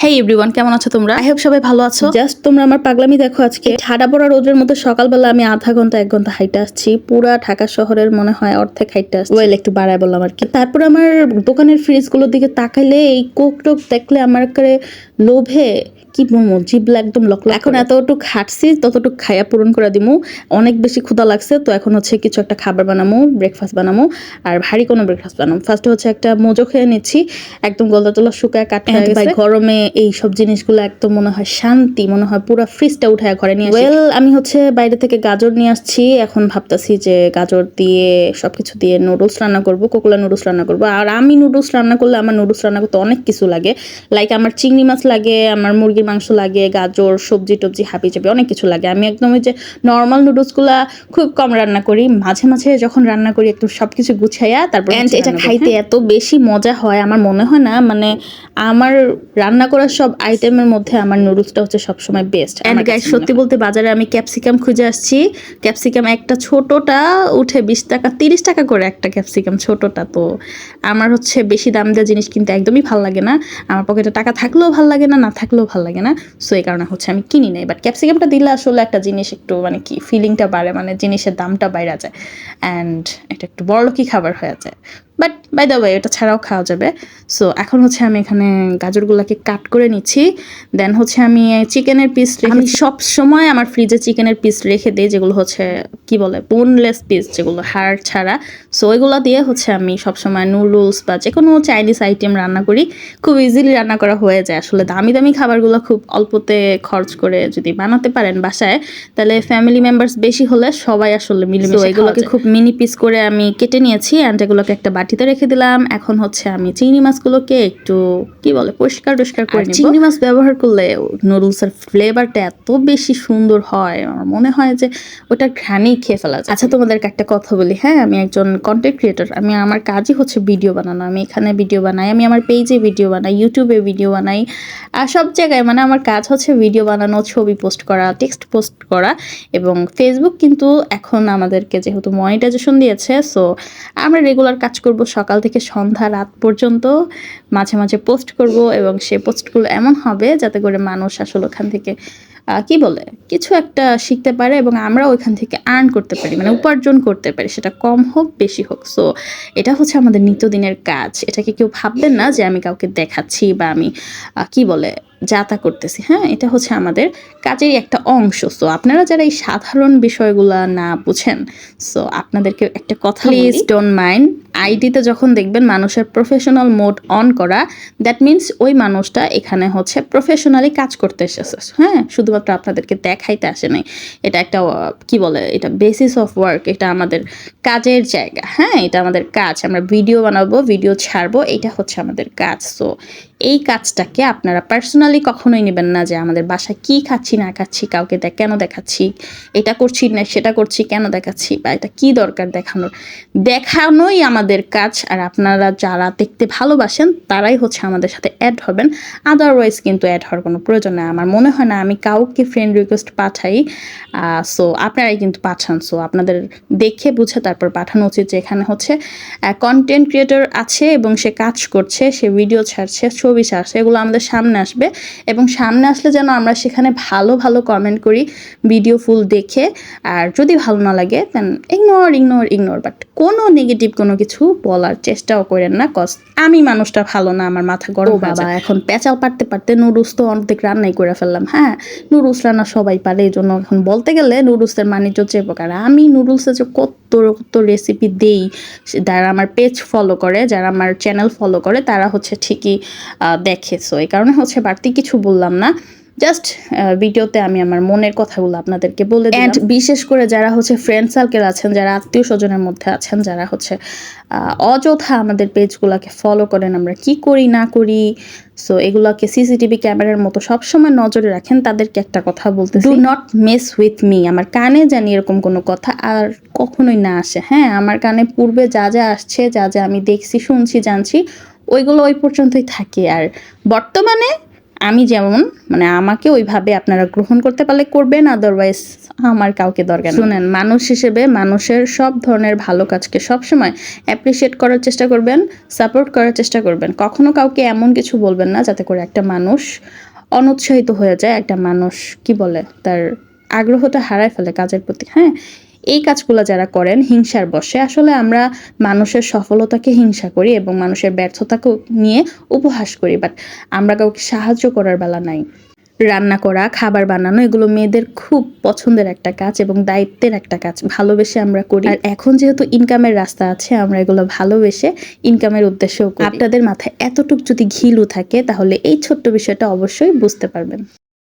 হেই everyone, কেমন আছো তোমরা? আই হোপ সবাই ভালো আছো। জাস্ট তোমরা আমার পাগলামি দেখো। আজকে ঠাডা পড়া রোদের মধ্যে সকালবেলা আমি আধা ঘন্টা 1 ঘন্টা হাইটে আসছি। পুরা ঢাকা শহরের মনে হয় অর্ধেক হাইটে আসছি। ওয়েল একটু বাড়ায় বললাম আর কি। তারপরে আমার দোকানের ফ্রিজগুলোর দিকে তাকাইলে এই কোক টোক দেখলে আমার করে লোভে কি বলবো, জিভলা একদম লক। এখন এতটুক হাঁটছি ততটুক খাইয়া পূরণ করে দিমু। অনেক বেশি ক্ষুধা লাগছে, তো এখন হচ্ছে কিছু একটা খাবার বানামু, ব্রেকফাস্ট বানামু। আর ভারী কোনো ব্রেকফাস্ট বানামু। ফার্স্টে হচ্ছে একটা মোজো খেয়ে নিচ্ছি, একদম গলদা তোলা শুকায় কাটা হয়ে গেছে। গরমে এই সব জিনিসগুলো একদম মনে হয় শান্তি, মনে হয় পুরো ফ্রিজটা উঠায় ঘরে নিয়ে আসি। ওয়েল আমি হচ্ছে বাইরে থেকে গাজর নিয়ে আসছি। এখন ভাবতাছি যে গাজর দিয়ে সবকিছু দিয়ে নুডলস রান্না করব, কোকোলা নুডলস রান্না করব। আর আমি নুডলস রান্না করলে আমার নুডলস রান্না করতে অনেক কিছু লাগে। লাইক আমার চিংড়ি মাছ লাগে, আমার মুরগির মাংস লাগে, গাজর, সবজি টবজি হাবি জাবি অনেক কিছু লাগে। আমি একদম ওই যে নর্মাল নুডলসগুলা খুব কম রান্না করি। মাঝে মাঝে যখন রান্না করি একটু সবকিছু গুছাইয়া তারপর এটা খাইতে এত বেশি মজা হয়। আমার মনে হয় না মানে আমার রান্না করার সব আইটেমের মধ্যে আমার নুডলসটা হচ্ছে সবসময় বেস্ট। এন্ড গাইস, সত্যি বলতে বাজারে আমি ক্যাপসিকাম খুঁজে আসছি। ক্যাপসিকাম একটা ছোটটা উঠে 20 টাকা 30 টাকা করে একটা ক্যাপসিকাম ছোটটা। তো আমার হচ্ছে বেশি দাম দেওয়া জিনিস কিনতে একদমই ভালো লাগে না। আমার পকেটে টাকা থাকলেও ভালো লাগে না, না থাকলেও ভালো লাগে না। সো এই কারণে হচ্ছে আমি কিনি নাই। বাট ক্যাপসিকামটা দিলে আসলে একটা জিনিস একটু মানে কি ফিলিংটা বাড়ে, মানে জিনিসের দামটা বাইরে যায় অ্যান্ড এটা একটু বড়লোকি খাবার হয়ে যায়। বাট বাই দ্য ওয়ে এটা ছাড়াও খাওয়া যাবে। সো এখন হচ্ছে আমি এখানে গাজরগুলোকে কাট করে নিচ্ছি। দেন হচ্ছে আমি চিকেনের পিস আমি সব সময় আমার ফ্রিজে চিকেনের পিস রেখে দিই, যেগুলো হচ্ছে কি বলে বোনলেস পিস, যেগুলো হাড় ছাড়া। সো ওইগুলো দিয়ে হচ্ছে আমি সবসময় নুডলস বা যে কোনো চাইনিজ আইটেম রান্না করি। খুব ইজিলি রান্না করা হয়ে যায়। আসলে দামি দামি খাবারগুলো খুব অল্পতে খরচ করে যদি বানাতে পারেন বাসায়, তাহলে ফ্যামিলি মেম্বার্স বেশি হলে সবাই আসলে মিলেমিশে এগুলোকে খুব মিনি পিস করে আমি কেটে নিয়েছি অ্যান্ড এগুলোকে একটা বাটিতে রেখে দিলাম। এখন হচ্ছে আমি চিংড়ি মাছগুলোকে একটু কি বলে পরিষ্কার করে নিব। চিংড়ি মাছ ব্যবহার করলে নুডলসের ফ্লেভারটা এত বেশি সুন্দর হয়, আমার মনে হয় যে ওটা ঘ্রাণেই খেয়ে ফেলা যায়। আচ্ছা তোমাদেরকে একটা কথা বলি, হ্যাঁ আমি একজন কন্টেন্ট ক্রিয়েটর। আমি আমার কাজই হচ্ছে ভিডিও বানানো। আমি এখানে ভিডিও বানাই, আমি আমার পেজে ভিডিও বানাই, ইউটিউবে ভিডিও বানাই, আর সব জায়গায় মানে আমার কাজ হচ্ছে ভিডিও বানানো, ছবি পোস্ট করা, টেক্সট পোস্ট করা। এবং ফেসবুক কিন্তু এখন আমাদেরকে যেহেতু মনিটাইজেশন দিয়েছে, সো আমরা রেগুলার কাজ করব সকাল থেকে সন্ধ্যা রাত পর্যন্ত। মাঝে মাঝে পোস্ট করব এবং সেই পোস্টগুলো এমন হবে যাতে করে মানুষ আসলে ওখান থেকে কি বলে কিছু একটা শিখতে পারে এবং আমরা ওইখান থেকে আর্ন করতে পারি, মানে উপার্জন করতে পারি, সেটা কম হোক বেশি হোক। সো এটা হচ্ছে আমাদের নিত্যদিনের কাজ। এটাকে কেউ ভাববেন না যে আমি কাউকে দেখাচ্ছি বা আমি কি বলে যাতা করতেছি। হ্যাঁ, এটা হচ্ছে আমাদের কাজেরই একটা অংশ। সো আপনারা যারা এই সাধারণ বিষয়গুলো না বুঝেন, সো আপনাদেরকে একটা কথা, প্লিজ ডোন্ট মাইন্ড। আইডিতে যখন দেখবেন মানুষের প্রফেশনাল মোড অন করা, দ্যাট মিনস ওই মানুষটা এখানে হচ্ছে প্রফেশনালি কাজ করতে এসেছে। হ্যাঁ, শুধুমাত্র আপনাদেরকে দেখাইতে আসে নাই। এটা একটা কি বলে, এটা বেসিস অফ ওয়ার্ক, এটা আমাদের কাজের জায়গা। হ্যাঁ, এটা আমাদের কাজ। আমরা ভিডিও বানাবো, ভিডিও ছাড়বো, এটা হচ্ছে আমাদের কাজ। সো এই কাজটাকে আপনারা পার্সোনালি কখনোই নেবেন না যে আমাদের বাসায় কি খাচ্ছি না খাচ্ছি কাউকে কেন দেখাচ্ছি, এটা করছি না সেটা করছি কেন দেখাচ্ছি, বা এটা কি দরকার দেখানোই আমাদের কাজ। আর আপনারা যারা দেখতে ভালোবাসেন তারাই হচ্ছে আমাদের সাথে অ্যাড হবেন, আদারওয়াইজ কিন্তু অ্যাড হওয়ার কোনো প্রয়োজন নেই। আমার মনে হয় না আমি কাউকে ফ্রেন্ড রিকোয়েস্ট পাঠাই। সো আপনারাই কিন্তু পাঠান। সো আপনাদের দেখে বুঝে তারপর পাঠানো উচিত যে এখানে হচ্ছে কন্টেন্ট ক্রিয়েটর আছে এবং সে কাজ করছে, সে ভিডিও ছাড়ছে, ছবি ছাড়ছে, এগুলো আমাদের সামনে আসবে। এবং সামনে আসলে যেন আমরা সেখানে ভালো ভালো কমেন্ট করি ভিডিও ফুল দেখে। আর যদি ভালো না লাগে দেন ইগনোর। বাট কোনো নেগেটিভ কোনো কিছু বলার চেষ্টাও করেন না, কজ আমি মানুষটা ভালো না, আমার মাথা গরম হয়ে যায়। এখন পেঁচাল পারতে নুডলস তো অর্ধেক রান্নাই করে ফেললাম। হ্যাঁ, নুডলস রান্না সবাই পারে, এই জন্য এখন বলতে গেলে নুডলসের বাণিজ্য যে প্রকার, আমি নুডলসের যে কত রেসিপি দেই, যারা আমার পেজ ফলো করে, যারা আমার চ্যানেল ফলো করে, তারা হচ্ছে ঠিকই দেখে। সো এই কারণে হচ্ছে বাড়তি কিছু বললাম না, জাস্ট ভিডিওতে আমি আমার মনের কথাগুলো আপনাদেরকে বলে দিলাম। অ্যান্ড বিশেষ করে যারা হচ্ছে ফ্রেন্ড সার্কেল আছেন, যারা আত্মীয় স্বজনের মধ্যে আছেন, যারা হচ্ছে অযথা আমাদের পেজগুলোকে ফলো করেন, আমরা কি করি না করি, সো এগুলোকে সিসিটিভি ক্যামেরার মতো সবসময় নজরে রাখেন, তাদেরকে একটা কথা বলতে, do not mess with me. আমার কানে জানি এরকম কোনো কথা আর কখনোই না আসে। হ্যাঁ, আমার কানে পূর্বে যা যা আসছে, যা যা আমি দেখছি, শুনছি, জানছি, ওইগুলো ওই পর্যন্তই থাকে। আর বর্তমানে আমি যেমন মানে আমাকে ওইভাবে আপনারা গ্রহণ করতে পারলে করবেন, আদারওয়াইজ আমার কাউকে দরকার নেই। শুনেন, মানুষ হিসেবে মানুষের সব ধরনের ভালো কাজকে সবসময় অ্যাপ্রিসিয়েট করার চেষ্টা করবেন, সাপোর্ট করার চেষ্টা করবেন। কখনো কাউকে এমন কিছু বলবেন না যাতে করে একটা মানুষ অনুৎসাহিত হয়ে যায়, একটা মানুষ কি বলে তার আগ্রহটা হারায় ফেলে কাজের প্রতি। হ্যাঁ, এই কাজগুলো যারা করেন হিংসার বশে, আসলে আমরা মানুষের সফলতাকে হিংসা করি এবং মানুষের ব্যর্থতাকে নিয়ে উপহাস করি, বাট আমরা কাউকে সাহায্য করার বেলা নাই। রান্না করা, খাবার বানানো এগুলো মেয়েদের খুব পছন্দের একটা কাজ এবং দায়িত্বের একটা কাজ, ভালোবেসে আমরা করি। আর এখন যেহেতু ইনকামের রাস্তা আছে, আমরা এগুলো ভালোবেসে ইনকামের উদ্দেশ্যেও করি। আপনাদের মাথায় এতটুক যদি ঘিলু থাকে তাহলে এই ছোট্ট বিষয়টা অবশ্যই বুঝতে পারবেন।